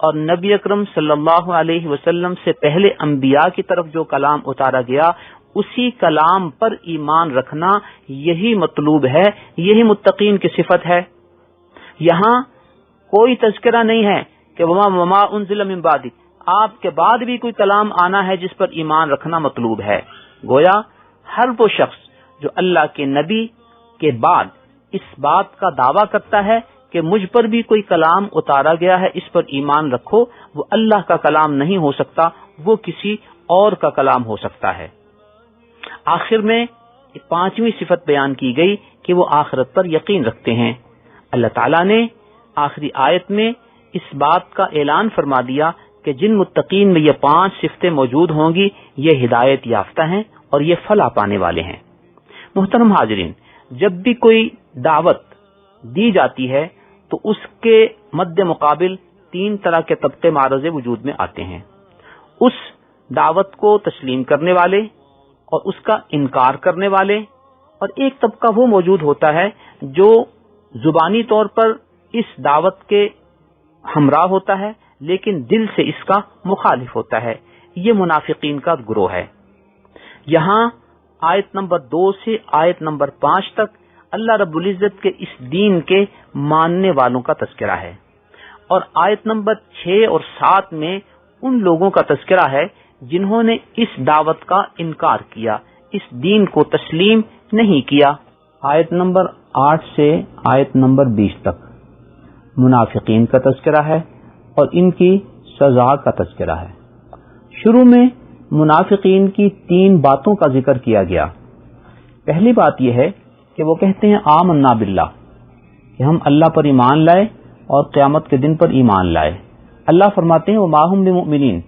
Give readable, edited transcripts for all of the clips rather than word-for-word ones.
اور نبی اکرم صلی اللہ علیہ وسلم سے پہلے انبیاء کی طرف جو کلام اتارا گیا اسی کلام پر ایمان رکھنا، یہی مطلوب ہے، یہی متقین کی صفت ہے۔ یہاں کوئی تذکرہ نہیں ہے کہ وما انزل من بعدک، آپ کے بعد بھی کوئی کلام آنا ہے جس پر ایمان رکھنا مطلوب ہے۔ گویا ہر وہ شخص جو اللہ کے نبی کے بعد اس بات کا دعویٰ کرتا ہے کہ مجھ پر بھی کوئی کلام اتارا گیا ہے، اس پر ایمان رکھو، وہ اللہ کا کلام نہیں ہو سکتا، وہ کسی اور کا کلام ہو سکتا ہے۔ آخر میں پانچویں صفت بیان کی گئی کہ وہ آخرت پر یقین رکھتے ہیں۔ اللہ تعالیٰ نے آخری آیت میں اس بات کا اعلان فرما دیا کہ جن متقین میں یہ 5 صفتیں موجود ہوں گی یہ ہدایت یافتہ ہیں اور یہ فلاح پانے والے ہیں۔ محترم حاضرین، جب بھی کوئی دعوت دی جاتی ہے تو اس کے مد مقابل 3 طرح کے طبقے معرض وجود میں آتے ہیں۔ اس دعوت کو تسلیم کرنے والے اور اس کا انکار کرنے والے، اور ایک طبقہ وہ موجود ہوتا ہے جو زبانی طور پر اس دعوت کے ہمراہ ہوتا ہے لیکن دل سے اس کا مخالف ہوتا ہے۔ یہ منافقین کا گروہ ہے۔ یہاں آیت نمبر 2 سے آیت نمبر 5 تک اللہ رب العزت کے اس دین کے ماننے والوں کا تذکرہ ہے، اور آیت نمبر 6 اور 7 میں ان لوگوں کا تذکرہ ہے جنہوں نے اس دعوت کا انکار کیا، اس دین کو تسلیم نہیں کیا۔ آیت نمبر 8 سے آیت نمبر 20 تک منافقین کا تذکرہ ہے اور ان کی سزا کا تذکرہ ہے۔ شروع میں منافقین کی 3 باتوں کا ذکر کیا گیا۔ پہلی بات یہ ہے کہ وہ کہتے ہیں آمنا باللہ، کہ ہم اللہ پر ایمان لائے اور قیامت کے دن پر ایمان لائے۔ اللہ فرماتے ہیں وما ہم بمؤمنین،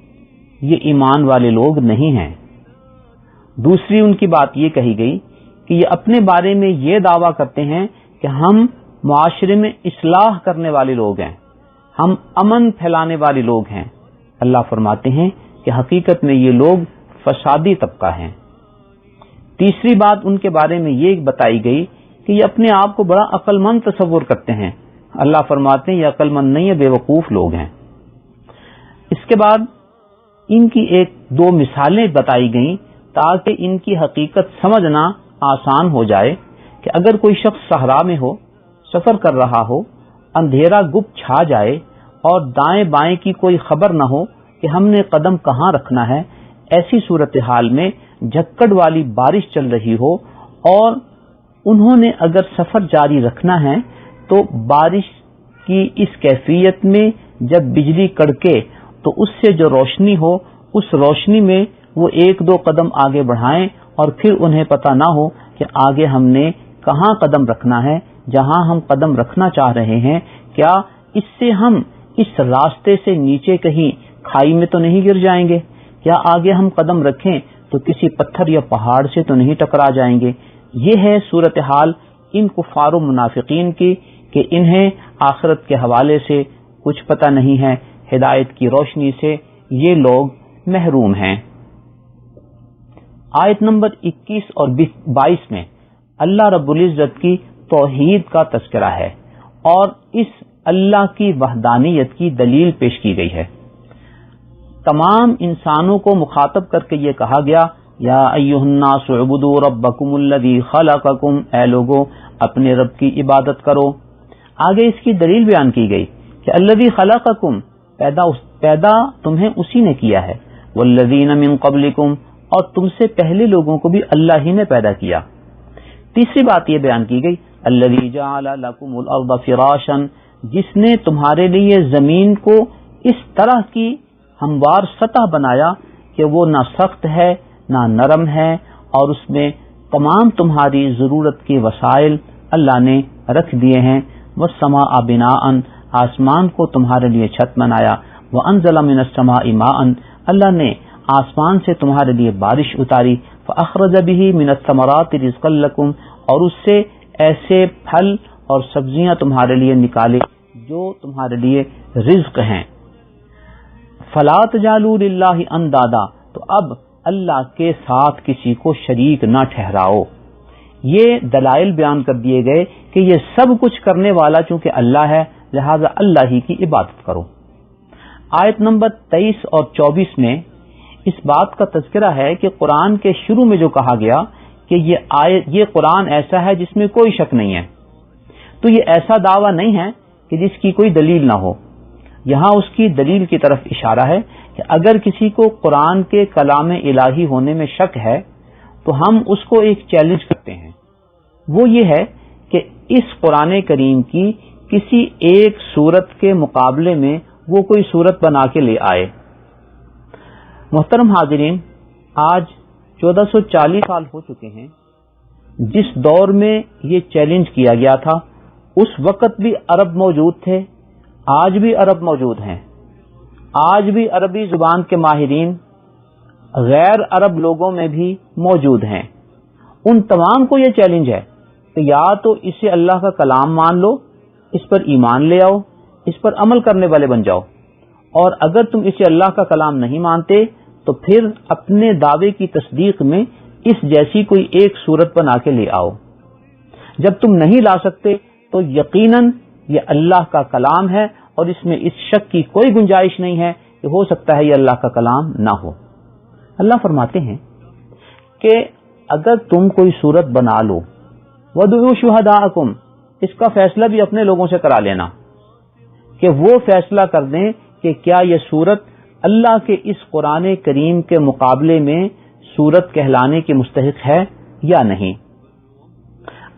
یہ ایمان والے لوگ نہیں ہیں۔ دوسری ان کی بات یہ کہی گئی کہ یہ اپنے بارے میں یہ دعویٰ کرتے ہیں کہ ہم معاشرے میں اصلاح کرنے والے لوگ ہیں، ہم امن پھیلانے والے لوگ ہیں۔ اللہ فرماتے ہیں کہ حقیقت میں یہ لوگ فسادی طبقہ ہیں۔ تیسری بات ان کے بارے میں یہ بتائی گئی کہ یہ اپنے آپ کو بڑا عقل مند تصور کرتے ہیں۔ اللہ فرماتے ہیں یہ عقل مند نہیں ہے، بے وقوف لوگ ہیں۔ اس کے بعد ان کی 1-2 مثالیں بتائی گئیں تاکہ ان کی حقیقت سمجھنا آسان ہو جائے کہ اگر کوئی شخص صحرا میں ہو، سفر کر رہا ہو، اندھیرا گپ چھا جائے اور دائیں بائیں کی کوئی خبر نہ ہو کہ ہم نے قدم کہاں رکھنا ہے، ایسی صورتحال میں جھکڑ والی بارش چل رہی ہو اور انہوں نے اگر سفر جاری رکھنا ہے تو بارش کی اس کیفیت میں جب بجلی کڑکے تو اس سے جو روشنی ہو اس روشنی میں وہ 1-2 قدم آگے بڑھائیں اور پھر انہیں پتہ نہ ہو کہ آگے ہم نے کہاں قدم رکھنا ہے۔ جہاں ہم قدم رکھنا چاہ رہے ہیں کیا اس سے ہم اس راستے سے نیچے کہیں کھائی میں تو نہیں گر جائیں گے؟ کیا آگے ہم قدم رکھیں تو کسی پتھر یا پہاڑ سے تو نہیں ٹکرا جائیں گے؟ یہ ہے صورتحال ان کفار و منافقین کی کہ انہیں آخرت کے حوالے سے کچھ پتہ نہیں ہے، ہدایت کی روشنی سے یہ لوگ محروم ہیں۔ آیت نمبر 21 اور 22 میں اللہ رب العزت کی توحید کا تذکرہ ہے اور اس اللہ کی وحدانیت کی دلیل پیش کی گئی ہے۔ تمام انسانوں کو مخاطب کر کے یہ کہا گیا یا ایھا الناس اعبدوا ربکم الذی خلقکم، اے لوگو اپنے رب کی عبادت کرو۔ آگے اس کی دلیل بیان کی گئی کہ الذی خلقکم، پیدا تمہیں اسی نے کیا ہے، والذین من قبلکم، اور تم سے پہلے لوگوں کو بھی اللہ ہی نے پیدا کیا۔ تیسری بات یہ بیان کی گئی الذی جعل لکم الارض فراشا، جس نے تمہارے لیے زمین کو اس طرح کی ہموار سطح بنایا کہ وہ نہ سخت ہے نہ نرم ہے، اور اس میں تمام تمہاری ضرورت کے وسائل اللہ نے رکھ دیے ہیں۔ والسماء بناء، آسمان کو تمہارے لیے چھت بنایا۔ وانزل من السماء ماء، اللہ نے آسمان سے تمہارے لیے بارش اتاری۔ فاخرج به من الثمرات رزقا لكم، اور اس سے ایسے پھل اور سبزیاں تمہارے لیے نکالے جو تمہارے لیے رزق ہیں۔ فلا تجعلوا للہ اندادا، تو اب اللہ کے ساتھ کسی کو شریک نہ ٹھہراؤ۔ یہ دلائل بیان کر دیے گئے کہ یہ سب کچھ کرنے والا چونکہ اللہ ہے، لہذا اللہ ہی کی عبادت کرو۔ آیت نمبر 23 اور 24 میں اس بات کا تذکرہ ہے کہ قرآن کے شروع میں جو کہا گیا کہ یہ قرآن ایسا ہے جس میں کوئی شک نہیں ہے، تو یہ ایسا دعویٰ نہیں ہے کہ جس کی کوئی دلیل نہ ہو. یہاں اس کی دلیل کی طرف اشارہ ہے کہ اگر کسی کو قرآن کے کلام الہی ہونے میں شک ہے تو ہم اس کو ایک چیلنج کرتے ہیں، وہ یہ ہے کہ اس قرآن کریم کی کسی ایک صورت کے مقابلے میں وہ کوئی صورت بنا کے لے آئے. محترم حاضرین، آج 1440 سال ہو چکے ہیں جس دور میں یہ چیلنج کیا گیا تھا. اس وقت بھی عرب موجود تھے، آج بھی عرب موجود ہیں. آج بھی عربی زبان کے ماہرین غیر عرب لوگوں میں بھی موجود ہیں. ان تمام کو یہ چیلنج ہے کہ یا تو اسے اللہ کا کلام مان لو، اس پر ایمان لے آؤ، اس پر عمل کرنے والے بن جاؤ، اور اگر تم اسے اللہ کا کلام نہیں مانتے تو پھر اپنے دعوے کی تصدیق میں اس جیسی کوئی ایک صورت بنا کے لے آؤ. جب تم نہیں لا سکتے تو یقیناً یہ اللہ کا کلام ہے اور اس میں اس شک کی کوئی گنجائش نہیں ہے کہ ہو سکتا ہے یہ اللہ کا کلام نہ ہو. اللہ فرماتے ہیں کہ اگر تم کوئی صورت بنا لو، وَادْعُوا شُهَدَاءَكُمْ، اس کا فیصلہ بھی اپنے لوگوں سے کرا لینا کہ وہ فیصلہ کر دیں کہ کیا یہ صورت اللہ کے اس قرآن کریم کے مقابلے میں صورت کہلانے کی مستحق ہے یا نہیں.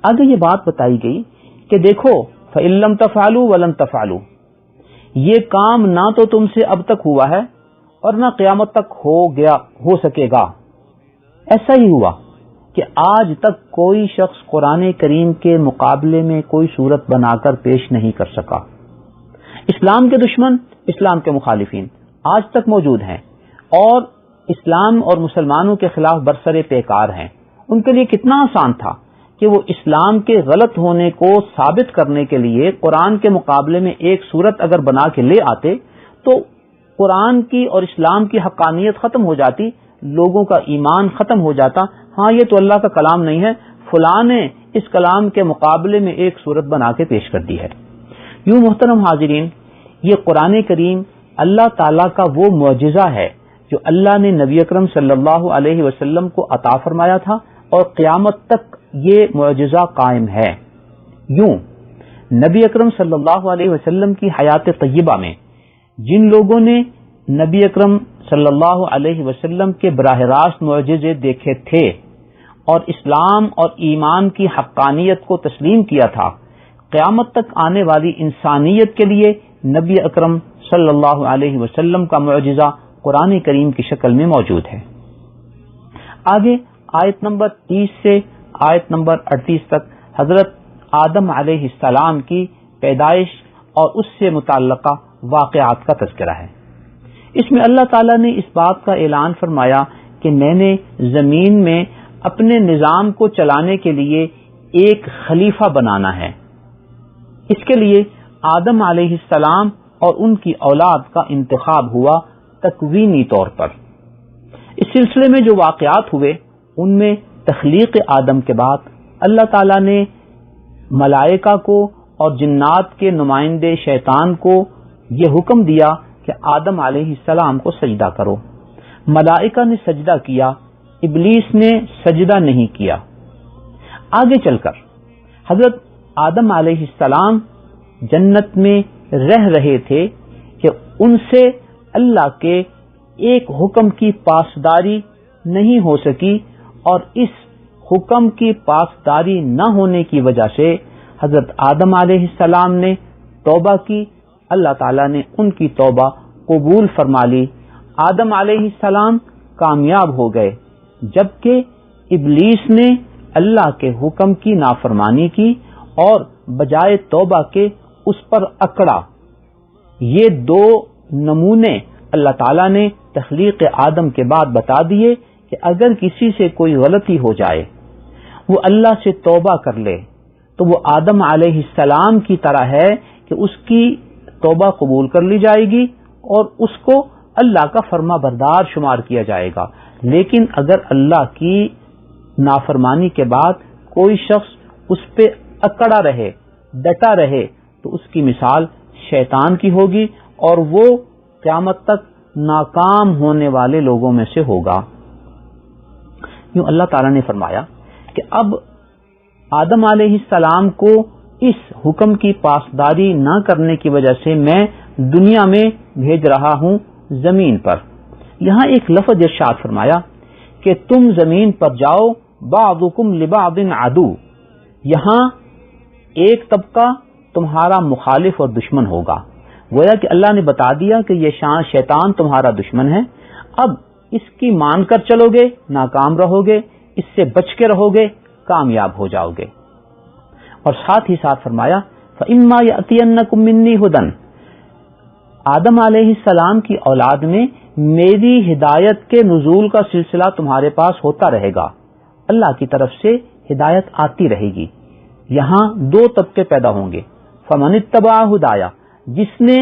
آگے یہ بات بتائی گئی کہ دیکھو فَإِن لَّمْ تَفْعَلُوا وَلَن تَفْعَلُوا، یہ کام نہ تو تم سے اب تک ہوا ہے اور نہ قیامت تک ہو سکے گا. ایسا ہی ہوا کہ آج تک کوئی شخص قرآن کریم کے مقابلے میں کوئی صورت بنا کر پیش نہیں کر سکا. اسلام کے دشمن، اسلام کے مخالفین آج تک موجود ہیں اور اسلام اور مسلمانوں کے خلاف برسر پیکار ہیں. ان کے لیے کتنا آسان تھا کہ وہ اسلام کے غلط ہونے کو ثابت کرنے کے لیے قرآن کے مقابلے میں ایک صورت اگر بنا کے لے آتے تو قرآن کی اور اسلام کی حقانیت ختم ہو جاتی، لوگوں کا ایمان ختم ہو جاتا. ہاں یہ تو اللہ کا کلام نہیں ہے، فلاں نے اس کلام کے مقابلے میں ایک صورت بنا کے پیش کر دی ہے. یوں محترم حاضرین، یہ قرآن کریم اللہ تعالیٰ کا وہ معجزہ ہے جو اللہ نے نبی اکرم صلی اللہ علیہ وسلم کو عطا فرمایا تھا اور قیامت تک یہ معجزہ قائم ہے. یوں نبی اکرم صلی اللہ علیہ وسلم کی حیات طیبہ میں جن لوگوں نے نبی اکرم صلی اللہ علیہ وسلم کے براہ راست معجزے دیکھے تھے اور اسلام اور ایمان کی حقانیت کو تسلیم کیا تھا، قیامت تک آنے والی انسانیت کے لیے نبی اکرم صلی اللہ علیہ وسلم کا معجزہ قرآن کریم کی شکل میں موجود ہے. آگے آیت نمبر 30 سے آیت نمبر 38 تک حضرت آدم علیہ السلام کی پیدائش اور اس سے متعلقہ واقعات کا تذکرہ ہے. اس میں اللہ تعالیٰ نے اس بات کا اعلان فرمایا کہ میں نے زمین میں اپنے نظام کو چلانے کے لیے ایک خلیفہ بنانا ہے. اس کے لیے آدم علیہ السلام اور ان کی اولاد کا انتخاب ہوا تکوینی طور پر. اس سلسلے میں جو واقعات ہوئے ان میں تخلیق آدم کے بعد اللہ تعالیٰ نے ملائکہ کو اور جنات کے نمائندے شیطان کو یہ حکم دیا کہ آدم علیہ السلام کو سجدہ کرو. ملائکہ نے سجدہ کیا، ابلیس نے سجدہ نہیں کیا. آگے چل کر حضرت آدم علیہ السلام جنت میں رہ رہے تھے کہ ان سے اللہ کے ایک حکم کی پاسداری نہیں ہو سکی اور اس حکم کی پاسداری نہ ہونے کی وجہ سے حضرت آدم علیہ السلام نے توبہ کی. اللہ تعالیٰ نے ان کی توبہ قبول فرما لی. آدم علیہ السلام کامیاب ہو گئے جبکہ ابلیس نے اللہ کے حکم کی نافرمانی کی اور بجائے توبہ کے اس پر اکڑا. یہ دو نمونے اللہ تعالیٰ نے تخلیق آدم کے بعد بتا دیے کہ اگر کسی سے کوئی غلطی ہو جائے، وہ اللہ سے توبہ کر لے تو وہ آدم علیہ السلام کی طرح ہے کہ اس کی توبہ قبول کر لی جائے گی اور اس کو اللہ کا فرما بردار شمار کیا جائے گا. لیکن اگر اللہ کی نافرمانی کے بعد کوئی شخص اس پہ اکڑا رہے، ڈٹا رہے، تو اس کی مثال شیطان کی ہوگی اور وہ قیامت تک ناکام ہونے والے لوگوں میں سے ہوگا۔ یوں اللہ تعالیٰ نے فرمایا کہ اب آدم علیہ السلام کو اس حکم کی پاسداری نہ کرنے کی وجہ سے میں دنیا میں بھیج رہا ہوں زمین پر۔ یہاں ایک لفظ ارشاد فرمایا کہ تم زمین پر جاؤ، بعضکم لبعض عدو۔ یہاں ایک طبقہ تمہارا مخالف اور دشمن ہوگا۔ گویا کہ اللہ نے بتا دیا کہ یہ شیطان تمہارا دشمن ہے، اب اس کی مان کر چلو گے ناکام رہو گے، اس سے بچ کے رہو گے کامیاب ہو جاؤ گے۔ اور ساتھ ہی ساتھ فرمایا فَإِمَّا يَأْتِيَنَّكُم مِّنِّي هُدًى، آدم علیہ السلام کی اولاد میں میری ہدایت کے نزول کا سلسلہ تمہارے پاس ہوتا رہے گا، اللہ کی طرف سے ہدایت آتی رہے گی۔ یہاں دو طبقے پیدا ہوں گے، فَمَنِ اتَّبَعَ هُدَايَ، جس نے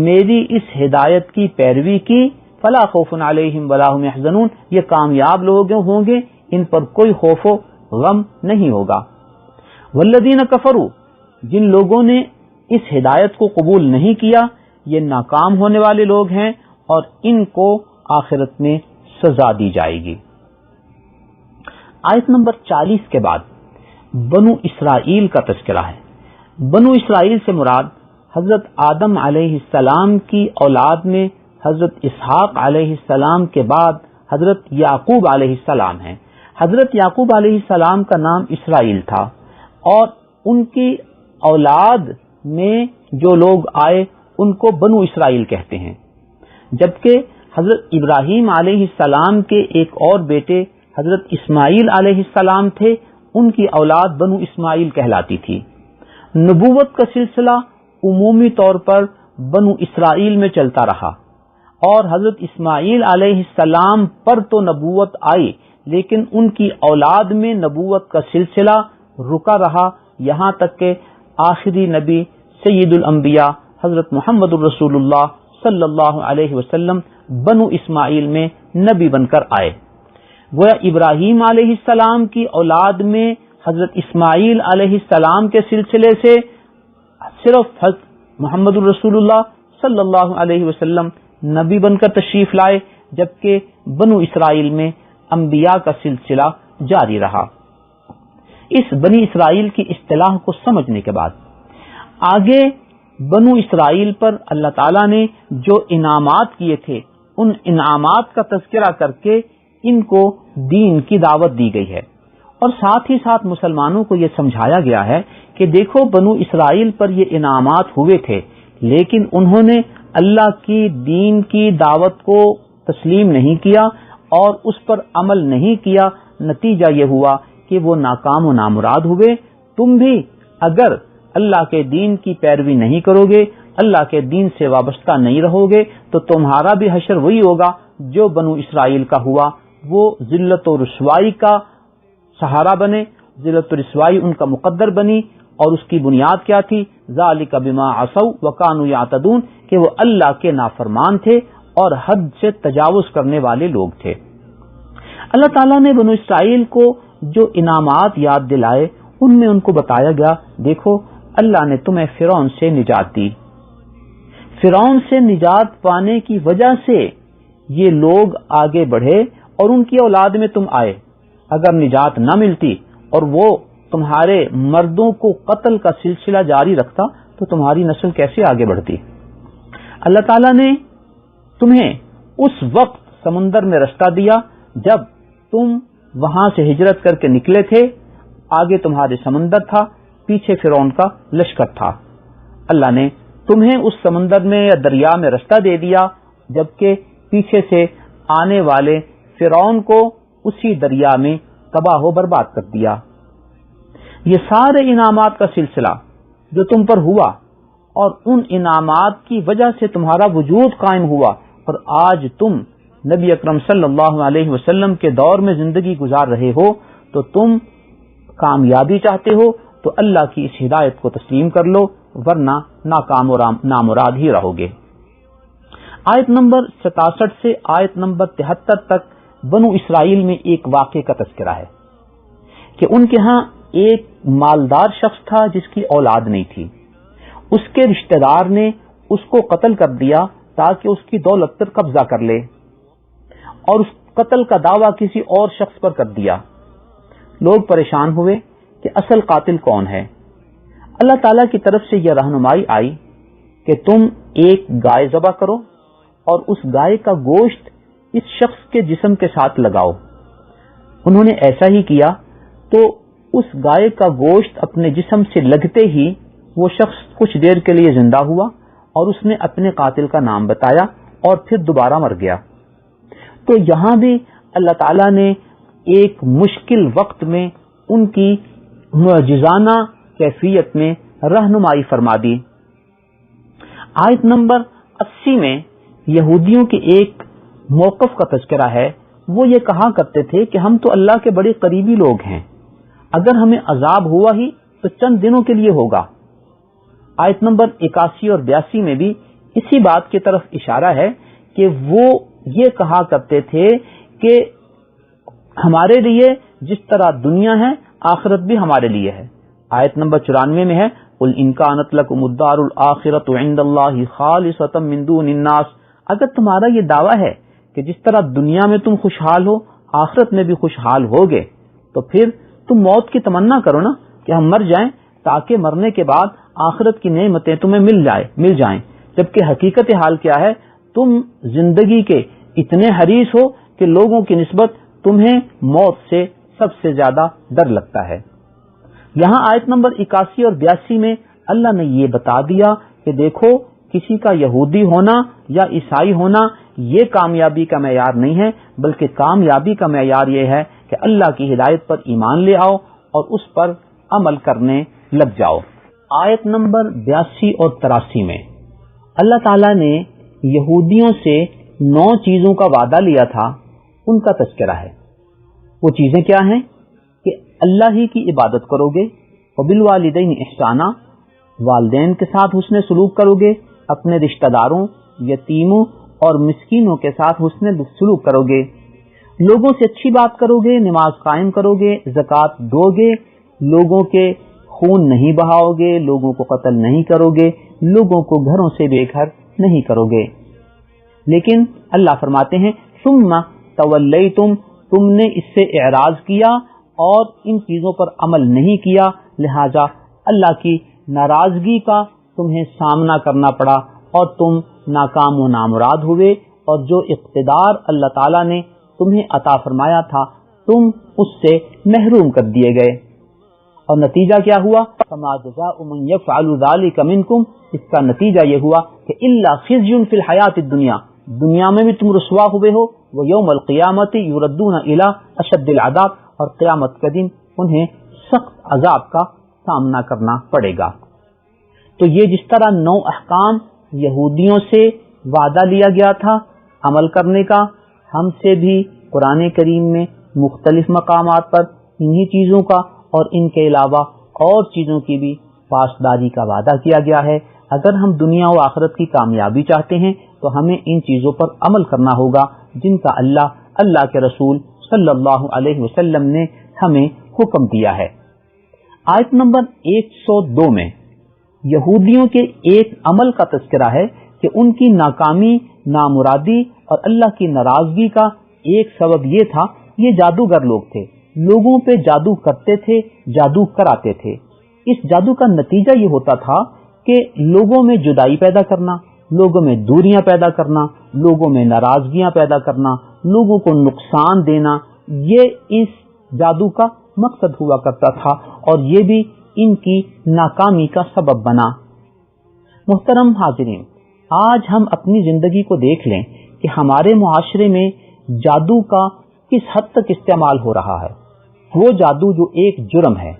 میری اس ہدایت کی پیروی کی، فَلَا خَوْفٌ عَلَيْهِمْ وَلَا هُمْ يَحْزَنُونَ، یہ کامیاب لوگ ہوں گے، ان پر کوئی خوف و غم نہیں ہوگا۔ والذین کفروا، جن لوگوں نے اس ہدایت کو قبول نہیں کیا یہ ناکام ہونے والے لوگ ہیں اور ان کو آخرت میں سزا دی جائے گی۔ آیت نمبر 40 کے بعد بنو اسرائیل کا تذکرہ ہے۔ بنو اسرائیل سے مراد حضرت آدم علیہ السلام کی اولاد میں حضرت اسحاق علیہ السلام کے بعد حضرت یعقوب علیہ السلام ہیں۔ حضرت یعقوب علیہ السلام کا نام اسرائیل تھا اور ان کی اولاد میں جو لوگ آئے ان کو بنو اسرائیل کہتے ہیں، جبکہ حضرت ابراہیم علیہ السلام کے ایک اور بیٹے حضرت اسماعیل علیہ السلام تھے، ان کی اولاد بنو اسماعیل کہلاتی تھی۔ نبوت کا سلسلہ عمومی طور پر بنو اسرائیل میں چلتا رہا اور حضرت اسماعیل علیہ السلام پر تو نبوت آئی لیکن ان کی اولاد میں نبوت کا سلسلہ رکا رہا، یہاں تک کہ آخری نبی سید الانبیاء حضرت محمد الرسول اللہ صلی اللہ علیہ وسلم بنو اسماعیل میں نبی بن کر آئے۔ گویا ابراہیم علیہ السلام کی اولاد میں حضرت اسماعیل علیہ السلام کے سلسلے سے صرف حضرت محمد الرسول اللہ صلی اللہ علیہ وسلم نبی بن کر تشریف لائے، جبکہ بنو اسرائیل میں انبیاء کا سلسلہ جاری رہا۔ اس بنی اسرائیل کی اصطلاح کو سمجھنے کے بعد آگے بنو اسرائیل پر اللہ تعالیٰ نے جو انعامات کیے تھے ان انعامات کا تذکرہ کر کے ان کو دین کی دعوت دی گئی ہے، اور ساتھ ہی ساتھ مسلمانوں کو یہ سمجھایا گیا ہے کہ دیکھو بنو اسرائیل پر یہ انعامات ہوئے تھے لیکن انہوں نے اللہ کی دین کی دعوت کو تسلیم نہیں کیا اور اس پر عمل نہیں کیا، نتیجہ یہ ہوا کہ وہ ناکام و نامراد ہوئے۔ تم بھی اگر اللہ کے دین کی پیروی نہیں کرو گے، اللہ کے دین سے وابستہ نہیں رہو گے تو تمہارا بھی حشر وہی ہوگا جو بنو اسرائیل کا ہوا، وہ ذلت و رسوائی کا سہارا بنے، ذلت و رسوائی ان کا مقدر بنی، اور اس کی بنیاد کیا تھی؟ ذالک بما عصوا وکانوا یعتدون، کہ وہ اللہ کے نافرمان تھے اور حد سے تجاوز کرنے والے لوگ تھے۔ اللہ تعالیٰ نے بنو اسرائیل کو جو انعامات یاد دلائے ان میں ان کو بتایا گیا دیکھو اللہ نے تمہیں فرعون سے نجات دی، فرعون سے نجات پانے کی وجہ سے یہ لوگ آگے بڑھے اور ان کی اولاد میں تم آئے۔ اگر نجات نہ ملتی اور وہ تمہارے مردوں کو قتل کا سلسلہ جاری رکھتا تو تمہاری نسل کیسے آگے بڑھتی؟ اللہ تعالیٰ نے تمہیں اس وقت سمندر میں رستہ دیا جب تم وہاں سے ہجرت کر کے نکلے تھے، آگے تمہارے سمندر تھا، پیچھے فرعون کا لشکر تھا۔ اللہ نے تمہیں اس سمندر میں یا دریا میں رستہ دے دیا، جبکہ پیچھے سے آنے والے فرعون کو اسی دریا میں تباہ و برباد کر دیا۔ یہ سارے انعامات کا سلسلہ جو تم پر ہوا اور ان انعامات کی وجہ سے تمہارا وجود قائم ہوا اور آج تم نبی اکرم صلی اللہ علیہ وسلم کے دور میں زندگی گزار رہے ہو، تو تم کامیابی چاہتے ہو تو اللہ کی اس ہدایت کو تسلیم کر لو، ورنہ ناکام و نامراد ہی رہو گے۔ آیت نمبر 67 سے آیت نمبر 73 تک بنو اسرائیل میں ایک واقعے کا تذکرہ ہے کہ ان کے ہاں ایک مالدار شخص تھا جس کی اولاد نہیں تھی، اس کے رشتہ دار نے اس کو قتل کر دیا تاکہ اس کی دولت پر قبضہ کر لے، اور اس قتل کا دعویٰ کسی اور شخص پر کر دیا۔ لوگ پریشان ہوئے کہ اصل قاتل کون ہے۔ اللہ تعالیٰ کی طرف سے یہ رہنمائی آئی کہ تم ایک گائے ذبح کرو اور اس گائے کا گوشت اس شخص کے جسم کے ساتھ لگاؤ۔ انہوں نے ایسا ہی کیا تو اس گائے کا گوشت اپنے جسم سے لگتے ہی وہ شخص کچھ دیر کے لیے زندہ ہوا اور اس نے اپنے قاتل کا نام بتایا اور پھر دوبارہ مر گیا۔ تو یہاں بھی اللہ تعالیٰ نے ایک مشکل وقت میں ان کی معجزانہ کیفیت میں رہنمائی فرما دی۔ آیت نمبر 80 میں یہودیوں کے ایک موقف کا تذکرہ ہے۔ وہ یہ کہا کرتے تھے کہ ہم تو اللہ کے بڑے قریبی لوگ ہیں، اگر ہمیں عذاب ہوا ہی تو چند دنوں کے لیے ہوگا۔ آیت نمبر 81 اور 82 میں بھی اسی بات کی طرف اشارہ ہے کہ وہ یہ کہا کرتے تھے کہ ہمارے لیے جس طرح دنیا ہے آخرت بھی ہمارے لیے ہے۔ آیت نمبر 94 میں ہے قُلْ إِنْ كَانَتْ لَكُمُ الدَّارُ الْآخِرَةُ عِنْدَ اللَّهِ خَالِصَةً مِّن دُونِ النَّاسِ، اگر تمہارا یہ دعویٰ ہے کہ جس طرح دنیا میں تم خوشحال ہو آخرت میں بھی خوشحال ہوگے، تو پھر تم موت کی تمنا کرو نا کہ ہم مر جائیں تاکہ مرنے کے بعد آخرت کی نعمتیں تمہیں مل جائیں، جبکہ حقیقت حال کیا ہے، تم زندگی کے اتنے حریص ہو کہ لوگوں کی نسبت تمہیں موت سے سب سے زیادہ ڈر لگتا ہے۔ یہاں آیت نمبر 81 اور 82 میں اللہ نے یہ بتا دیا کہ دیکھو کسی کا یہودی ہونا یا عیسائی ہونا یہ کامیابی کا معیار نہیں ہے، بلکہ کامیابی کا معیار یہ ہے کہ اللہ کی ہدایت پر ایمان لے آؤ اور اس پر عمل کرنے لگ جاؤ۔ آیت نمبر 82 اور 83 میں اللہ تعالیٰ نے یہودیوں سے 9 چیزوں کا وعدہ لیا تھا، ان کا تذکرہ ہے۔ وہ چیزیں کیا ہیں کہ اللہ ہی کی عبادت کرو گے، وبالوالدین احسانا، والدین کے ساتھ حسن سلوک کرو گے، اپنے رشتہ داروں، یتیموں اور مسکینوں کے ساتھ حسن سلوک کرو گے، لوگوں سے اچھی بات کرو گے، نماز قائم کرو گے، زکوٰۃ دو گے، لوگوں کے خون نہیں بہاؤ گے، لوگوں کو قتل نہیں کرو گے، لوگوں کو گھروں سے بے گھر نہیں کرو گے۔ لیکن اللہ فرماتے ہیں ثم تولیتم، تم نے اس سے اعراض کیا اور ان چیزوں پر عمل نہیں کیا، لہذا اللہ کی ناراضگی کا تمہیں سامنا کرنا پڑا اور تم ناکام و نامراد ہوئے، اور جو اقتدار اللہ تعالیٰ نے تمہیں عطا فرمایا تھا تم اس سے محروم کر دیے گئے، اور نتیجہ کیا ہوا؟ فما جزاء من يفعل ذلك منكم، اس کا نتیجہ یہ ہوا کہ الا خزي في الحیات الدنیا، دنیا میں بھی تم رسوا ہوئے ہو، ويوم القیامت يردون الى اشد العذاب، اور قیامت کے دن انہیں سخت عذاب کا سامنا کرنا پڑے گا۔ تو یہ جس طرح 9 احکام یہودیوں سے وعدہ لیا گیا تھا عمل کرنے کا، ہم سے بھی قرآن کریم میں مختلف مقامات پر انہی چیزوں کا اور ان کے علاوہ اور چیزوں کی بھی پاسداری کا وعدہ کیا گیا ہے۔ اگر ہم دنیا و آخرت کی کامیابی چاہتے ہیں تو ہمیں ان چیزوں پر عمل کرنا ہوگا جن کا اللہ کے رسول صلی اللہ علیہ وسلم نے ہمیں حکم دیا ہے۔ آیت نمبر 102 میں یہودیوں کے ایک عمل کا تذکرہ ہے کہ ان کی ناکامی، نامرادی اور اللہ کی ناراضگی کا ایک سبب یہ تھا، یہ جادوگر لوگ تھے، لوگوں پہ جادو کرتے تھے، جادو کراتے تھے۔ اس جادو کا نتیجہ یہ ہوتا تھا کہ لوگوں میں جدائی پیدا کرنا، لوگوں میں دوریاں پیدا کرنا، لوگوں میں ناراضگیاں پیدا کرنا، لوگوں کو نقصان دینا، یہ اس جادو کا مقصد ہوا کرتا تھا اور یہ بھی ان کی ناکامی کا سبب بنا۔ محترم حاضرین، آج ہم اپنی زندگی کو دیکھ لیں کہ ہمارے معاشرے میں جادو کا کس حد تک استعمال ہو رہا ہے۔ وہ جادو جو ایک جرم ہے،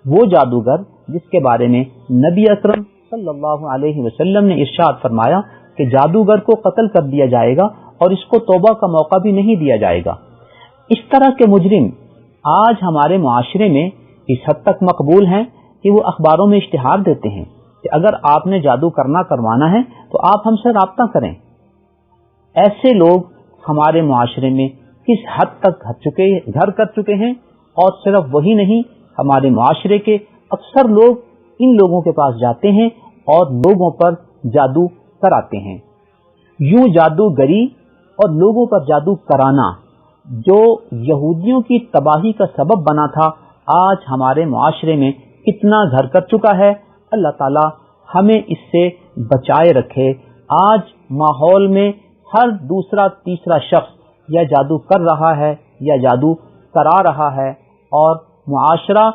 وہ جادوگر جس کے بارے میں نبی اکرم صلی اللہ علیہ وسلم نے ارشاد فرمایا کہ جادوگر کو قتل کر دیا جائے گا اور اس کو توبہ کا موقع بھی نہیں دیا جائے گا۔ اس طرح کے مجرم آج ہمارے معاشرے میں اس حد تک مقبول ہیں کہ وہ اخباروں میں اشتہار دیتے ہیں کہ اگر آپ نے جادو کروانا ہے تو آپ ہم سے رابطہ کریں۔ ایسے لوگ ہمارے معاشرے میں کس حد تک گھر کر چکے ہیں، اور صرف وہی نہیں، ہمارے معاشرے کے اکثر لوگ ان لوگوں کے پاس جاتے ہیں اور لوگوں پر جادو کراتے ہیں۔ یوں جادوگری اور لوگوں پر جادو کرانا جو یہودیوں کی تباہی کا سبب بنا تھا، آج ہمارے معاشرے میں کتنا گھر کر چکا ہے۔ اللہ تعالی ہمیں اس سے بچائے رکھے۔ آج ماحول میں ہر دوسرا تیسرا شخص یا جادو کر رہا ہے یا جادو کرا رہا ہے، اور معاشرہ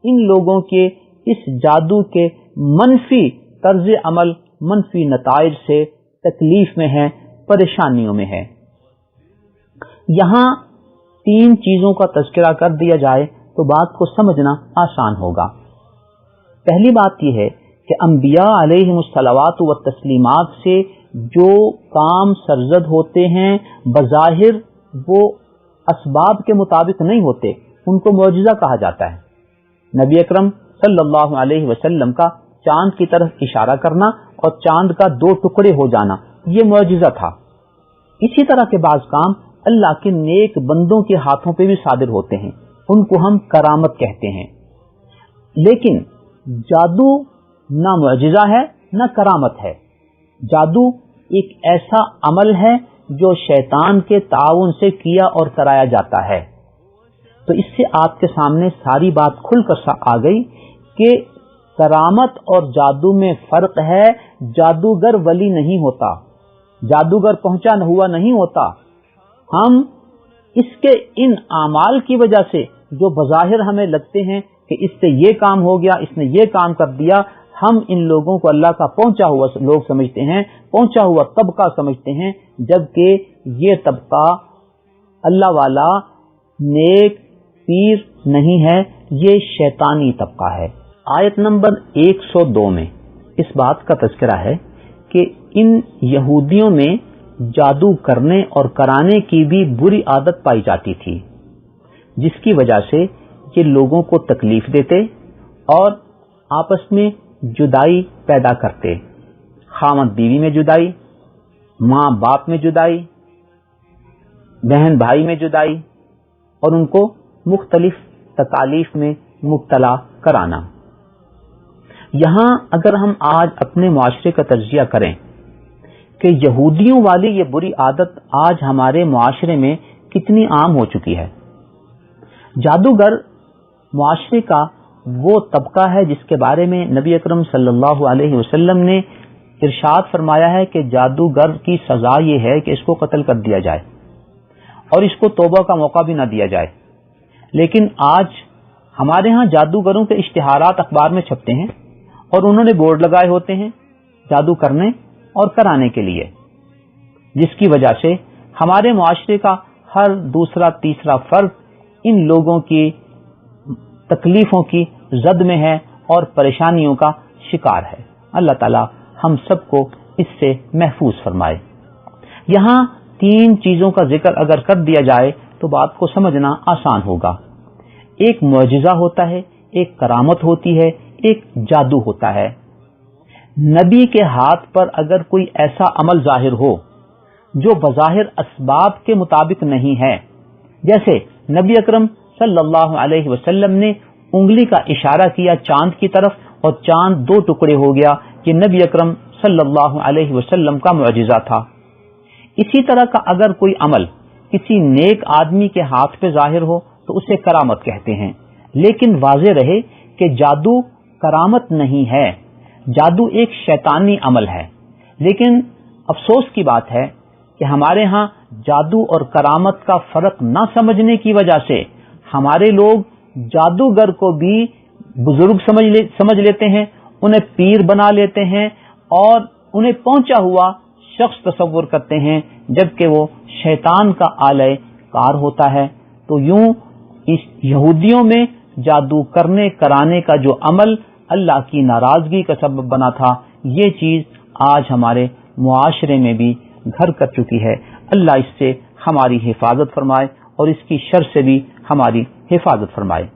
ان لوگوں کے اس جادو کے منفی طرز عمل، منفی نتائج سے تکلیف میں ہے، پریشانیوں میں ہے۔ یہاں 3 چیزوں کا تذکرہ کر دیا جائے تو بات کو سمجھنا آسان ہوگا۔ پہلی بات یہ ہے کہ انبیاء علیہم الصلوات و تسلیمات سے جو کام سرزد ہوتے ہیں بظاہر وہ اسباب کے مطابق نہیں ہوتے، ان کو معجزہ کہا جاتا ہے۔ نبی اکرم صلی اللہ علیہ وسلم کا چاند کی طرف اشارہ کرنا اور چاند کا 2 ٹکڑے ہو جانا یہ معجزہ تھا۔ اسی طرح کے بعض کام اللہ کے نیک بندوں کے ہاتھوں پہ بھی صادر ہوتے ہیں، ان کو ہم کرامت کہتے ہیں۔ لیکن جادو نہ معجزہ ہے نہ کرامت ہے۔ جادو ایک ایسا عمل ہے جو شیطان کے تعاون سے کیا اور کرایا جاتا ہے۔ تو اس سے آپ کے سامنے ساری بات کھل کر آ گئی کہ کرامت اور جادو میں فرق ہے۔ جادوگر ولی نہیں ہوتا، جادوگر پہنچا ہوا نہیں ہوتا۔ ہم اس کے ان اعمال کی وجہ سے جو بظاہر ہمیں لگتے ہیں کہ اس سے یہ کام ہو گیا، اس نے یہ کام کر دیا، ہم ان لوگوں کو اللہ کا پہنچا ہوا لوگ سمجھتے ہیں، پہنچا ہوا طبقہ سمجھتے ہیں، جبکہ یہ طبقہ اللہ والا نیک پیر نہیں ہے، یہ شیطانی طبقہ ہے۔ آیت نمبر 102 میں اس بات کا تذکرہ ہے کہ ان یہودیوں میں جادو کرنے اور کرانے کی بھی بری عادت پائی جاتی تھی، جس کی وجہ سے یہ لوگوں کو تکلیف دیتے اور آپس میں جدائی پیدا کرتے۔ خاوند بیوی میں جدائی، ماں باپ میں جدائی، بہن بھائی میں جدائی، اور ان کو مختلف تکالیف میں مبتلا کرانا۔ یہاں اگر ہم آج اپنے معاشرے کا تجزیہ کریں کہ یہودیوں والی یہ بری عادت آج ہمارے معاشرے میں کتنی عام ہو چکی ہے۔ جادوگر معاشرے کا وہ طبقہ ہے جس کے بارے میں نبی اکرم صلی اللہ علیہ وسلم نے ارشاد فرمایا ہے کہ جادوگر کی سزا یہ ہے کہ اس کو قتل کر دیا جائے اور اس کو توبہ کا موقع بھی نہ دیا جائے۔ لیکن آج ہمارے ہاں جادوگروں کے اشتہارات اخبار میں چھپتے ہیں اور انہوں نے بورڈ لگائے ہوتے ہیں جادو کرنے اور کرانے کے لیے، جس کی وجہ سے ہمارے معاشرے کا ہر دوسرا تیسرا فرد ان لوگوں کی تکلیفوں کی زد میں ہے اور پریشانیوں کا شکار ہے۔ اللہ تعالی ہم سب کو اس سے محفوظ فرمائے۔ یہاں 3 چیزوں کا ذکر اگر کر دیا جائے تو بات کو سمجھنا آسان ہوگا۔ ایک معجزہ ہوتا ہے، ایک کرامت ہوتی ہے، ایک جادو ہوتا ہے۔ نبی کے ہاتھ پر اگر کوئی ایسا عمل ظاہر ہو جو بظاہر اسباب کے مطابق نہیں ہے، جیسے نبی اکرم صلی اللہ علیہ وسلم نے انگلی کا اشارہ کیا چاند کی طرف اور چاند 2 ٹکڑے ہو گیا، یہ نبی اکرم صلی اللہ علیہ وسلم کا معجزہ تھا۔ اسی طرح کا اگر کوئی عمل کسی نیک آدمی کے ہاتھ پہ ظاہر ہو تو اسے کرامت کہتے ہیں۔ لیکن واضح رہے کہ جادو کرامت نہیں ہے، جادو ایک شیطانی عمل ہے۔ لیکن افسوس کی بات ہے کہ ہمارے ہاں جادو اور کرامت کا فرق نہ سمجھنے کی وجہ سے ہمارے لوگ جادوگر کو بھی بزرگ سمجھ لیتے ہیں، انہیں پیر بنا لیتے ہیں اور انہیں پہنچا ہوا شخص تصور کرتے ہیں، جبکہ وہ شیطان کا آلہ کار ہوتا ہے۔ تو یوں اس یہودیوں میں جادو کرنے کرانے کا جو عمل اللہ کی ناراضگی کا سبب بنا تھا، یہ چیز آج ہمارے معاشرے میں بھی گھر کر چکی ہے۔ اللہ اس سے ہماری حفاظت فرمائے اور اس کی شر سے بھی ہماری حفاظت فرمائے۔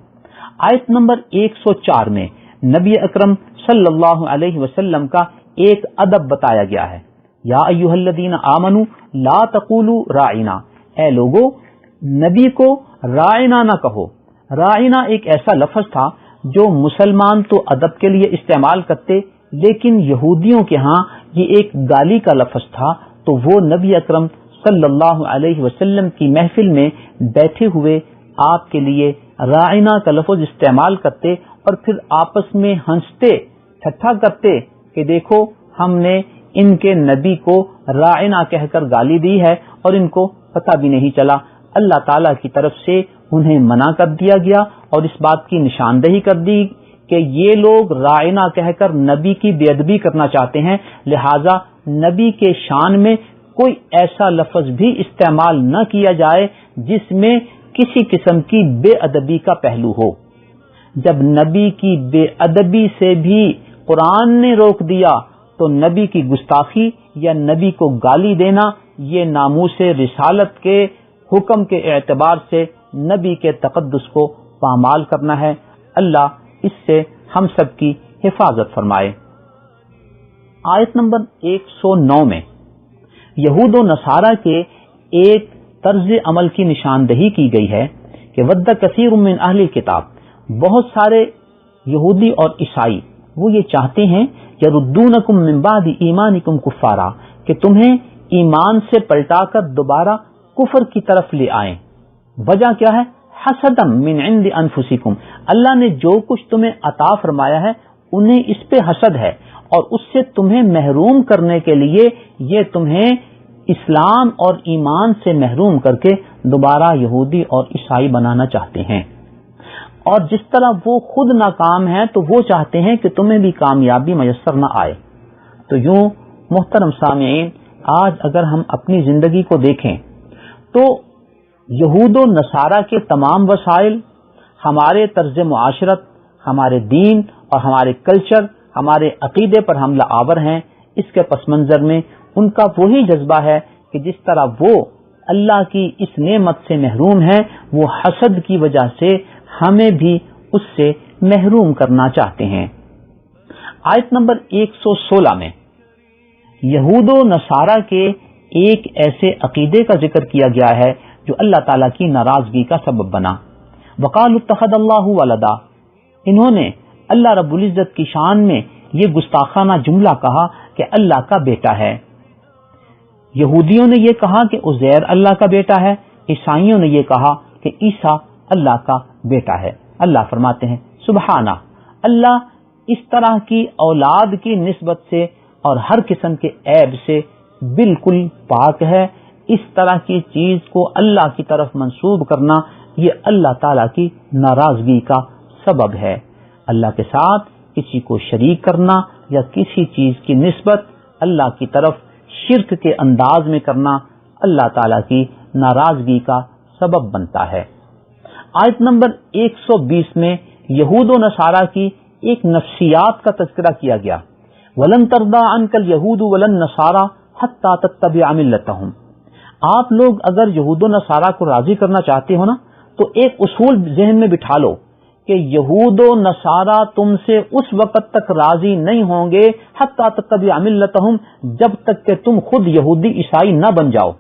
آیت نمبر 104 میں نبی اکرم صلی اللہ علیہ وسلم کا ایک ادب بتایا گیا ہے۔ یا ایھا الذین آمنوا لا تقولوا راعنا، اے لوگو نبی کو راعنا نہ کہو۔ راعنا ایک ایسا لفظ تھا جو مسلمان تو ادب کے لیے استعمال کرتے، لیکن یہودیوں کے ہاں یہ ایک گالی کا لفظ تھا، تو وہ نبی اکرم صلی اللہ علیہ وسلم کی محفل میں بیٹھے ہوئے آپ کے لیے راعنا کا لفظ استعمال کرتے اور پھر آپس میں ہنستے ٹھٹھا کرتے کہ دیکھو ہم نے ان کے نبی کو راعنا کہہ کر گالی دی ہے اور ان کو پتہ بھی نہیں چلا۔ اللہ تعالی کی طرف سے انہیں منع کر دیا گیا اور اس بات کی نشاندہی کر دی کہ یہ لوگ راعنا کہہ کر نبی کی بے ادبی کرنا چاہتے ہیں، لہذا نبی کے شان میں کوئی ایسا لفظ بھی استعمال نہ کیا جائے جس میں کسی قسم کی بے ادبی کا پہلو ہو۔ جب نبی کی بے ادبی سے بھی قرآن نے روک دیا تو نبی کی گستاخی یا نبی کو گالی دینا یہ ناموس رسالت کے حکم کے اعتبار سے نبی کے تقدس کو پامال کرنا ہے۔ اللہ اس سے ہم سب کی حفاظت فرمائے۔ آیت نمبر 109 میں یہود و نصارہ کے ایک طرز عمل کی نشاندہی کی گئی ہے کہ ود کثیر من اہل کتاب، بہت سارے یہودی اور عیسائی وہ یہ چاہتے ہیں یردونکم من بعد ایمانکم کفارا، کہ تمہیں ایمان سے پلٹا کر دوبارہ کفر کی طرف لے آئیں۔ وجہ کیا ہے؟ حسدم من عند انفسکم، اللہ نے جو کچھ تمہیں عطا فرمایا ہے انہیں اس پہ حسد ہے اور اس سے تمہیں محروم کرنے کے لیے یہ تمہیں اسلام اور ایمان سے محروم کر کے دوبارہ یہودی اور عیسائی بنانا چاہتے ہیں، اور جس طرح وہ خود ناکام ہیں تو وہ چاہتے ہیں کہ تمہیں بھی کامیابی میسر نہ آئے۔ تو یوں محترم سامعین، آج اگر ہم اپنی زندگی کو دیکھیں تو یہود و نصارہ کے تمام وسائل ہمارے طرز معاشرت، ہمارے دین اور ہمارے کلچر، ہمارے عقیدے پر حملہ آور ہیں۔ اس کے پس منظر میں ان کا وہی جذبہ ہے کہ جس طرح وہ اللہ کی اس نعمت سے محروم ہیں، وہ حسد کی وجہ سے ہمیں بھی اس سے محروم کرنا چاہتے ہیں۔ آیت نمبر 116 میں یہود و نصارہ کے ایک ایسے عقیدے کا ذکر کیا گیا ہے جو اللہ تعالیٰ کی ناراضگی کا سبب بنا۔ وقالوا اتخذ اللہ ولدا، انہوں نے اللہ رب العزت کی شان میں یہ گستاخانہ جملہ کہا کہ اللہ کا بیٹا ہے۔ یہودیوں نے یہ کہا کہ عزیر اللہ کا بیٹا ہے، عیسائیوں نے یہ کہا کہ عیسیٰ اللہ کا بیٹا ہے۔ اللہ فرماتے ہیں سبحانہ، اللہ اس طرح کی اولاد کی نسبت سے اور ہر قسم کے عیب سے بالکل پاک ہے۔ اس طرح کی چیز کو اللہ کی طرف منسوب کرنا یہ اللہ تعالیٰ کی ناراضگی کا سبب ہے۔ اللہ کے ساتھ کسی کو شریک کرنا یا کسی چیز کی نسبت اللہ کی طرف شرک کے انداز میں کرنا اللہ تعالیٰ کی ناراضگی کا سبب بنتا ہے۔ آیت نمبر 120 میں یہود و نصارہ کی ایک نفسیات کا تذکرہ کیا گیا۔ وَلَن تَرْضَىٰ عَنْكَ الْيَهُودُ وَلَا النَّصَارَىٰ حَتَّىٰ تَتَّبِعَ مِلَّتَهُمْ، آپ لوگ اگر یہود و نصارہ کو راضی کرنا چاہتے ہو نا تو ایک اصول ذہن میں بٹھا لو کہ یہود و نصارہ تم سے اس وقت تک راضی نہیں ہوں گے حتیٰ تتبع ملتہم، جب تک کہ تم خود یہودی عیسائی نہ بن جاؤ۔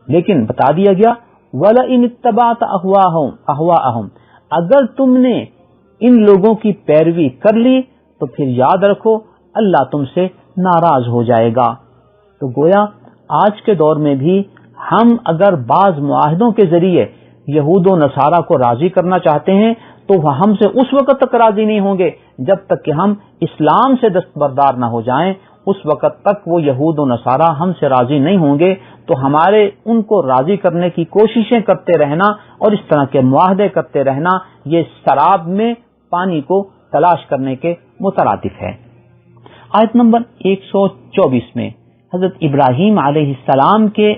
لیکن بتا دیا گیا وَلَئِنِ اتَّبَعْتَ أَهْوَاءَهُمْ، اگر تم نے ان لوگوں کی پیروی کر لی تو پھر یاد رکھو اللہ تم سے ناراض ہو جائے گا۔ تو گویا آج کے دور میں بھی ہم اگر بعض معاہدوں کے ذریعے یہود و نصارہ کو راضی کرنا چاہتے ہیں تو وہ ہم سے اس وقت تک راضی نہیں ہوں گے جب تک کہ ہم اسلام سے دستبردار نہ ہو جائیں۔ اس وقت تک وہ یہود و نصارہ ہم سے راضی نہیں ہوں گے تو ہمارے ان کو راضی کرنے کی کوششیں کرتے رہنا اور اس طرح کے معاہدے کرتے رہنا یہ سراب میں پانی کو تلاش کرنے کے مترادف ہے۔ آیت نمبر 124 میں حضرت ابراہیم علیہ السلام کے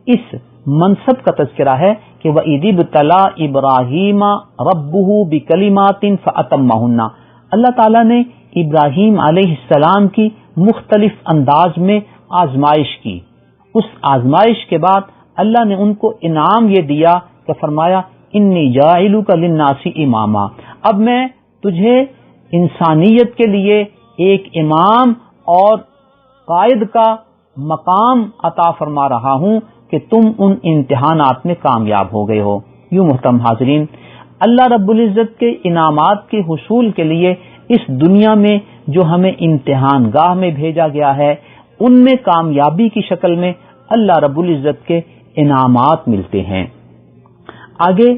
اس منصب کا تذکرہ ہے کہ وَإِذِ ابْتَلَىٰ إِبْرَاهِيمَ رَبُّهُ بِكَلِمَاتٍ فَأَتَمَّهُنَّ، اللہ تعالیٰ نے ابراہیم علیہ السلام کی مختلف انداز میں آزمائش کی۔ اس آزمائش کے بعد اللہ نے ان کو انعام یہ دیا کہ فرمایا انی جاعلک للناس اماما، اب میں تجھے انسانیت کے لیے ایک امام اور قائد کا مقام عطا فرما رہا ہوں کہ تم ان امتحانات میں کامیاب ہو گئے ہو۔ یوں محترم حاضرین، اللہ رب العزت کے انعامات کے حصول کے لیے اس دنیا میں جو ہمیں امتحان گاہ میں بھیجا گیا ہے ان میں کامیابی کی شکل میں اللہ رب العزت کے انعامات ملتے ہیں۔ آگے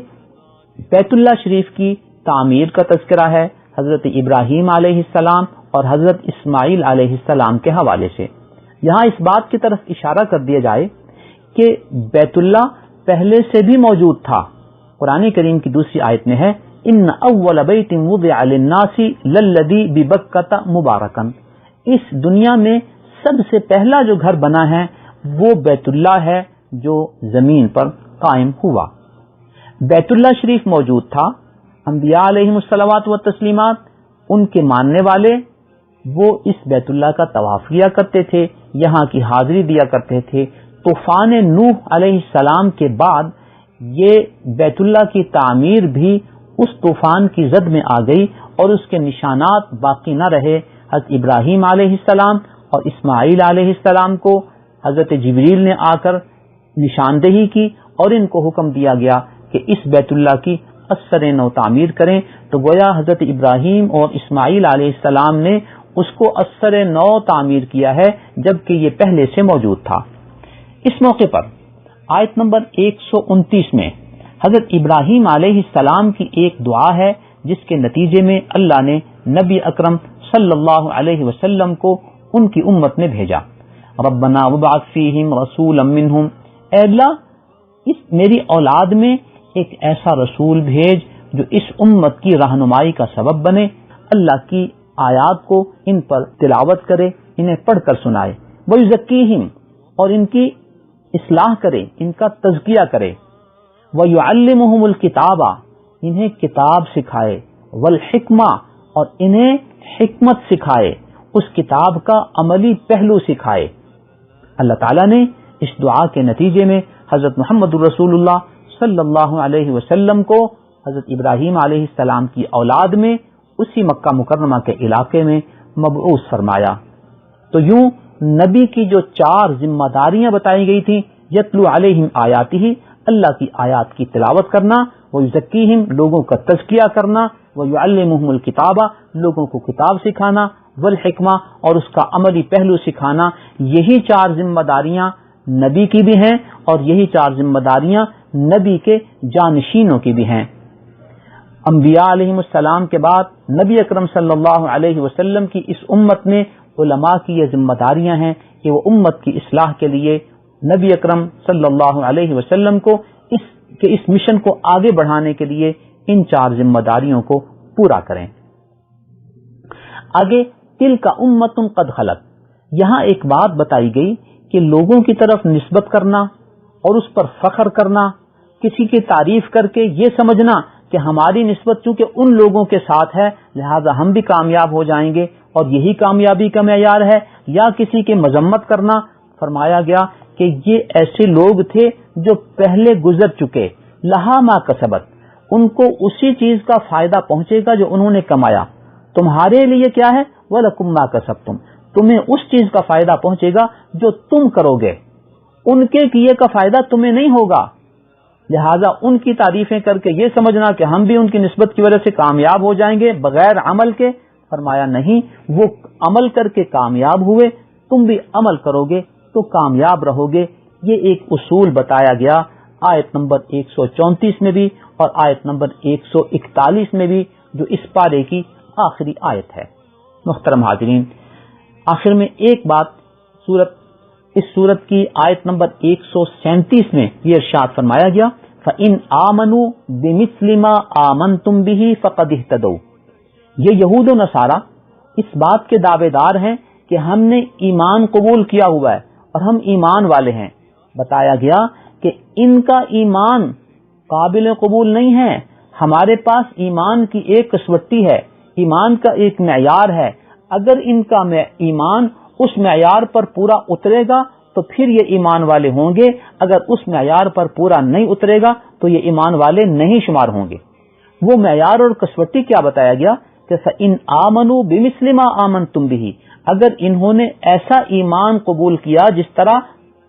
بیت اللہ شریف کی تعمیر کا تذکرہ ہے حضرت ابراہیم علیہ السلام اور حضرت اسماعیل علیہ السلام کے حوالے سے۔ یہاں اس بات کی طرف اشارہ کر دیا جائے کہ بیت اللہ پہلے سے بھی موجود تھا۔ قرآن کریم کی دوسری آیت میں ہے ان اول بیت وضع للناس للذی ببکۃ مبارکا، اس دنیا میں سب سے پہلا جو گھر بنا ہے وہ بیت اللہ ہے جو زمین پر قائم ہوا۔ بیت اللہ شریف موجود تھا، انبیاء علیہم الصلوات و تسلیمات ان کے ماننے والے وہ اس بیت اللہ کا طواف کیا کرتے تھے، یہاں کی حاضری دیا کرتے تھے۔ طوفان نوح علیہ السلام کے بعد یہ بیت اللہ کی تعمیر بھی اس طوفان کی زد میں آ گئی اور اس کے نشانات باقی نہ رہے۔ حضرت ابراہیم علیہ السلام اور اسماعیل علیہ السلام کو حضرت جبریل نے آ کر نشاندہی کی اور ان کو حکم دیا گیا کہ اس بیت اللہ کی اثر نو تعمیر کریں، تو گویا حضرت ابراہیم اور اسماعیل علیہ السلام نے اس کو اثر نو تعمیر کیا ہے جبکہ یہ پہلے سے موجود تھا۔ اس موقع پر آیت نمبر 129 میں حضرت ابراہیم علیہ السلام کی ایک دعا ہے جس کے نتیجے میں اللہ نے نبی اکرم صلی اللہ علیہ وسلم کو ان کی امت میں بھیجا۔ ربنا وابعث فیہم رسولا منہم، اے اللہ اس میری اولاد میں ایک ایسا رسول بھیج جو اس امت کی رہنمائی کا سبب بنے، اللہ کی آیات کو ان پر تلاوت کرے، انہیں پڑھ کر سنائے، ویزکیہم اور ان کی اصلاح کرے، ان کا تزکیہ کرے، ویعلمہم الکتاب انہیں کتاب سکھائے، والحکمہ اور انہیں حکمت سکھائے، اس کتاب کا عملی پہلو سکھائے۔ اللہ تعالیٰ نے اس دعا کے نتیجے میں حضرت محمد رسول اللہ صلی اللہ علیہ وسلم کو حضرت ابراہیم علیہ السلام کی اولاد میں اسی مکہ مکرمہ کے علاقے میں مبعوث فرمایا۔ تو یوں نبی کی جو 4 ذمہ داریاں بتائی گئی تھیں، یتلو علیہم آیاتہ اللہ کی آیات کی تلاوت کرنا، ویزکیہم لوگوں کا تزکیہ کرنا، ویعلمہم الکتاب لوگوں کو کتاب سکھانا، والحکمہ اور اس کا عملی پہلو سکھانا، یہی 4 ذمہ داریاں نبی کی بھی ہیں اور یہی 4 ذمہ داریاں نبی کے جانشینوں کی بھی ہیں۔ انبیاء علیہ السلام کے بعد نبی اکرم صلی اللہ علیہ وسلم کی اس امت میں علماء کی یہ ذمہ داریاں ہیں کہ وہ امت کی اصلاح کے لیے نبی اکرم صلی اللہ علیہ وسلم کو اس مشن کو آگے بڑھانے کے لیے ان 4 ذمہ داریوں کو پورا کریں۔ آگے تلک امۃ قد خلت، یہاں ایک بات بتائی گئی کہ لوگوں کی طرف نسبت کرنا اور اس پر فخر کرنا، کسی کی تعریف کر کے یہ سمجھنا کہ ہماری نسبت چونکہ ان لوگوں کے ساتھ ہے لہذا ہم بھی کامیاب ہو جائیں گے اور یہی کامیابی کا معیار ہے، یا کسی کی مذمت کرنا، فرمایا گیا کہ یہ ایسے لوگ تھے جو پہلے گزر چکے، لہا ما کسبت ان کو اسی چیز کا فائدہ پہنچے گا جو انہوں نے کمایا، تمہارے لیے کیا ہے وَلَكُمْ مَا كَسَبْتُمْ تمہیں اس چیز کا فائدہ پہنچے گا جو تم کرو گے، ان کے کیے کا فائدہ تمہیں نہیں ہوگا۔ لہذا ان کی تعریفیں کر کے یہ سمجھنا کہ ہم بھی ان کی نسبت کی وجہ سے کامیاب ہو جائیں گے بغیر عمل کے، فرمایا نہیں، وہ عمل کر کے کامیاب ہوئے، تم بھی عمل کرو گے تو کامیاب رہو گے۔ یہ ایک اصول بتایا گیا آیت نمبر 134 میں بھی اور آیت نمبر 141 میں بھی جو اس پارے کی آخری آیت ہے۔ محترم حاضرین، آخر میں ایک بات اس سورت کی آیت نمبر 137 میں یہ ارشاد فرمایا گیا فَإِنْ آمَنُوا بِمِثْلِ مَا آمَنْتُمْ بِهِ فَقَدِ اهْتَدَوْا، یہ یہود و نصارہ اس بات کے دعوے دار ہیں کہ ہم نے ایمان قبول کیا ہوا ہے اور ہم ایمان والے ہیں۔ بتایا گیا کہ ان کا ایمان قابل قبول نہیں ہے، ہمارے پاس ایمان کی ایک کسوٹی ہے، ایمان کا ایک معیار ہے، اگر ان کا ایمان اس معیار پر پورا اترے گا تو پھر یہ ایمان والے ہوں گے، اگر اس معیار پر پورا نہیں اترے گا تو یہ ایمان والے نہیں شمار ہوں گے۔ وہ معیار اور کسوٹی کیا بتایا گیا کہ فَإِنْ آمَنُوا بِمِثْلِ مَا آمَنْتُمْ بِهِ، اگر انہوں نے ایسا ایمان قبول کیا جس طرح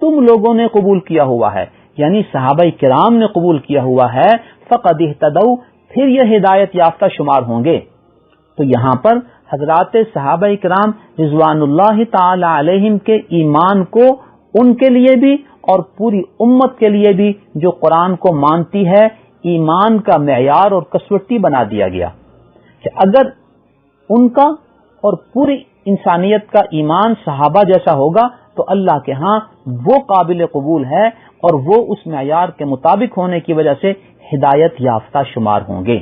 تم لوگوں نے قبول کیا ہوا ہے، یعنی صحابہ کرام نے قبول کیا ہوا ہے، فَقَدِ اهْتَدَوْا پھر یہ ہدایت یافتہ شمار ہوں گے۔ تو یہاں پر حضرات صحابہ کرام رضوان اللہ تعالی علیہم کے ایمان کو ان کے لیے بھی اور پوری امت کے لیے بھی جو قرآن کو مانتی ہے ایمان کا معیار اور کسوٹی بنا دیا گیا کہ اگر ان کا اور پوری انسانیت کا ایمان صحابہ جیسا ہوگا تو اللہ کے ہاں وہ قابل قبول ہے اور وہ اس معیار کے مطابق ہونے کی وجہ سے ہدایت یافتہ شمار ہوں گے۔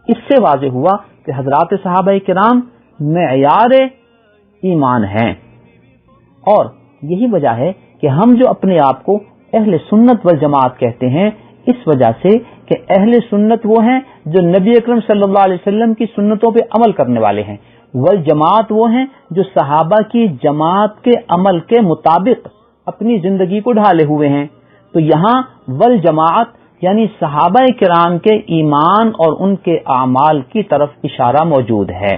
اس سے واضح ہوا کہ حضرات صحابہ کرام معیار ایمان ہیں، اور یہی وجہ ہے کہ ہم جو اپنے آپ کو اہل سنت والجماعت کہتے ہیں اس وجہ سے کہ اہل سنت وہ ہیں جو نبی اکرم صلی اللہ علیہ وسلم کی سنتوں پہ عمل کرنے والے ہیں، والجماعت وہ ہیں جو صحابہ کی جماعت کے عمل کے مطابق اپنی زندگی کو ڈھالے ہوئے ہیں۔ تو یہاں والجماعت یعنی صحابہ کرام کے ایمان اور ان کے اعمال کی طرف اشارہ موجود ہے۔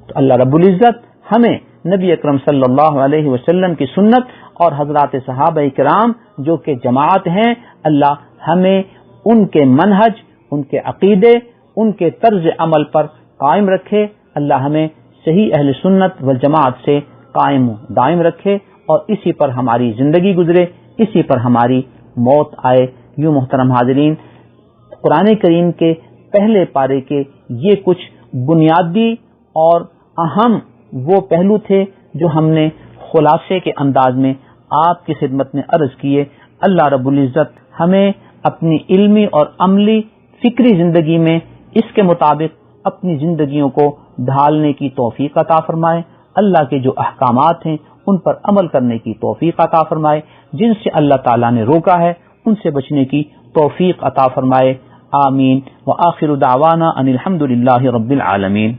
تو اللہ رب العزت ہمیں نبی اکرم صلی اللہ علیہ وسلم کی سنت اور حضرات صحابہ کرام جو کہ جماعت ہیں، اللہ ہمیں ان کے منہج، ان کے عقیدے، ان کے طرز عمل پر قائم رکھے۔ اللہ ہمیں صحیح اہل سنت والجماعت سے قائم دائم رکھے اور اسی پر ہماری زندگی گزرے، اسی پر ہماری موت آئے۔ یوں محترم حاضرین، قرآن کریم کے پہلے پارے کے یہ کچھ بنیادی اور اہم وہ پہلو تھے جو ہم نے خلاصے کے انداز میں آپ کی خدمت میں عرض کیے۔ اللہ رب العزت ہمیں اپنی علمی اور عملی فکری زندگی میں اس کے مطابق اپنی زندگیوں کو ڈھالنے کی توفیق عطا فرمائے۔ اللہ کے جو احکامات ہیں ان پر عمل کرنے کی توفیق عطا فرمائے، جن سے اللہ تعالیٰ نے روکا ہے ان سے بچنے کی توفیق عطا فرمائے۔ آمین۔ وآخر دعوانا ان الحمد للہ رب العالمین۔